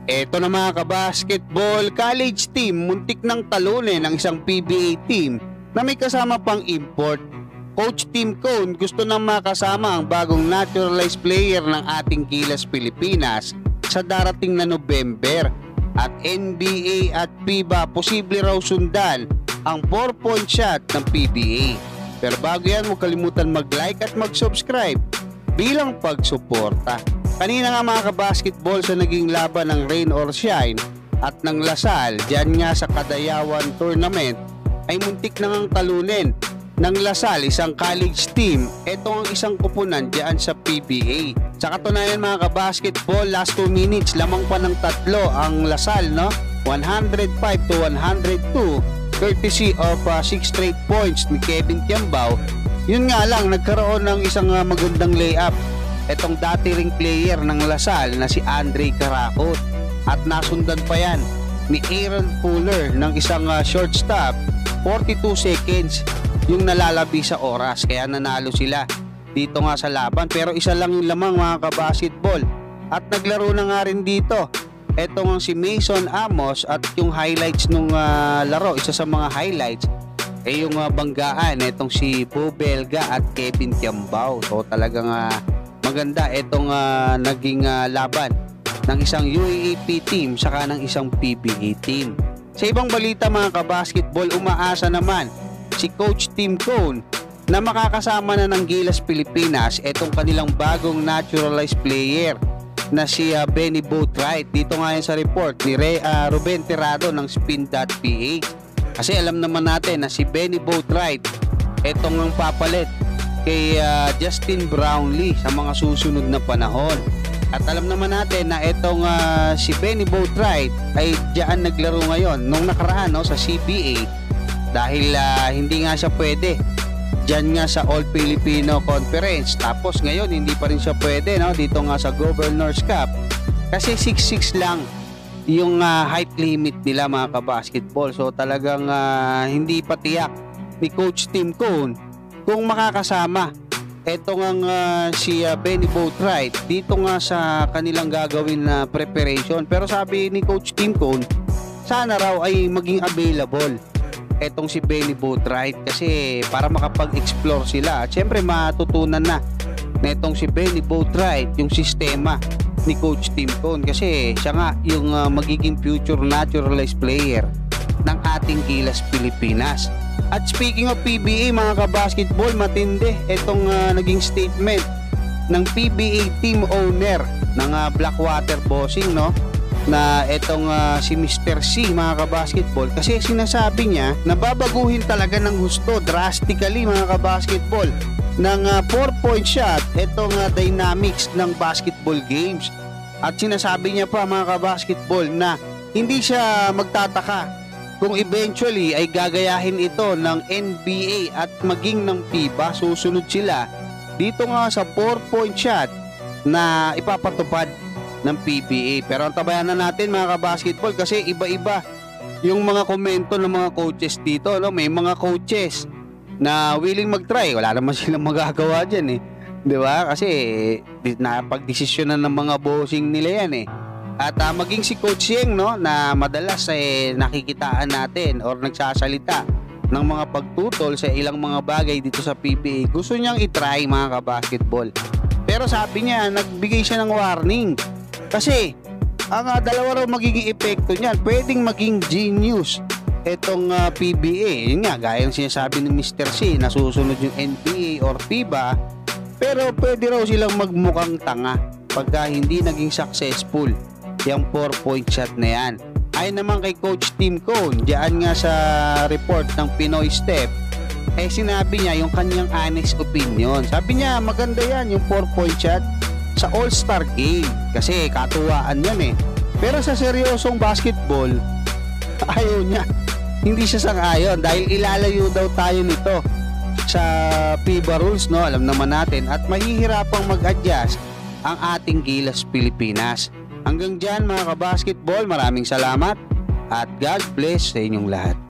Eto na mga kabasketball, college team muntik ng talunin ang isang PBA team na may kasama pang import. Coach Tim Cone gusto nang makasama ang bagong naturalized player ng ating Gilas Pilipinas sa darating na November, at NBA at FIBA posible raw sundan ang 4-point shot ng PBA. Pero bago yan, huwag kalimutan mag-like at mag-subscribe bilang pagsuporta. Kanina nga mga kabasketball, sa naging laban ng Rain or Shine at ng Lasal dyan nga sa Kadayawan Tournament, ay muntik na ngang talunin ng Lasal isang college team. Ito ang isang kupunan dyan sa PBA. Sa katunayan mga kabasketball, last 2 minutes lamang pa ng tatlo ang Lasal, no? 105-102 courtesy of 6 straight points ni Kevin Tiambao. Yun nga lang, nagkaroon ng isang magandang layup etong dati ring player ng Lasal na si Andre Carakot, at nasundan pa yan ni Aaron Fuller ng isang shortstop. 42 seconds yung nalalabi sa oras, kaya nanalo sila dito nga sa laban. Pero isa lang yung lamang mga kabasketball, at naglaro na nga rin dito eto nga si Mason Amos, at yung highlights nung laro, isa sa mga highlights ay yung banggaan etong si Bo Belga at Kevin Tiambao. So talagang maganda itong naging laban ng isang UAAP team saka ng isang PBA team. Sa ibang balita mga kabasketball, umaasa naman si Coach Tim Cone na makakasama na ng Gilas Pilipinas itong kanilang bagong naturalized player na si Benny Boatwright. Dito nga yan sa report ni Ruben Tirado ng Spin.ph. Kasi alam naman natin na si Benny Boatwright itong ang papalit kay Justin Brownlee sa mga susunod na panahon. At alam naman natin na itong si Benny Boatwright ay diyan naglaro ngayon nung nakaraan, no, sa CBA, dahil hindi nga siya pwede diyan nga sa All Filipino Conference. Tapos ngayon hindi pa rin siya pwede, no, dito nga sa Governors Cup kasi 6'6 lang yung height limit nila mga kabasketball. So talagang hindi pa tiyak ni Coach Tim Cone kung makakasama eto nga si Benny Boatwright dito nga sa kanilang gagawin na preparation. Pero sabi ni Coach Tim Cone, sana raw ay maging available etong si Benny Boatwright, kasi para makapag-explore sila at syempre matutunan na netong si Benny Boatwright yung sistema ni Coach Tim Cone, kasi siya nga yung magiging future naturalized player ng ating Gilas Pilipinas. At speaking of PBA mga kabasketball, matindi itong naging statement ng PBA team owner ng Blackwater Bossing, no, na itong si Mr. C mga kabasketball, kasi sinasabi niya na babaguhin talaga ng gusto drastically mga kabasketball ng 4-point shot itong dynamics ng basketball games. At sinasabi niya pa mga kabasketball na hindi siya magtataka kung eventually ay gagayahin ito ng NBA at maging ng FIBA. Susunod sila dito nga sa 4-point shot na ipapatupad ng PBA. Pero ang tabayan na natin mga kabasketball, kasi iba-iba yung mga komento ng mga coaches dito, no? May mga coaches na willing mag-try, wala naman silang magagawa dyan, eh, di ba? Kasi napag-desisyon na ng mga bossing nila yan, eh. At maging si Coach Yeng, no, na madalas nakikitaan natin or nagsasalita ng mga pagtutol sa ilang mga bagay dito sa PBA, gusto niyang itry mga kabasketball. Pero sabi niya, nagbigay siya ng warning, kasi ang dalawa raw magiging epekto niyan, pwedeng maging genius itong PBA. Yun nga, gaya ng sinasabi ng Mr. C na susunod yung NBA or FIBA, pero pwede raw silang magmukhang tanga pagka hindi naging successful yung 4-point shot na yan. Ayon naman kay Coach Tim Cone, diyan nga sa report ng Pinoy Step, sinabi niya yung kanyang honest opinion. Sabi niya maganda yan yung 4-point shot sa All-Star Game kasi katuwaan yan, eh. Pero sa seryosong basketball, ayaw niya. Hindi siya sang-ayon dahil ilalayo daw tayo nito sa FIBA rules, no? Alam naman natin, at mahihirapang mag-adjust ang ating Gilas Pilipinas. Hanggang dyan mga kabasketball, maraming salamat at God bless sa inyong lahat.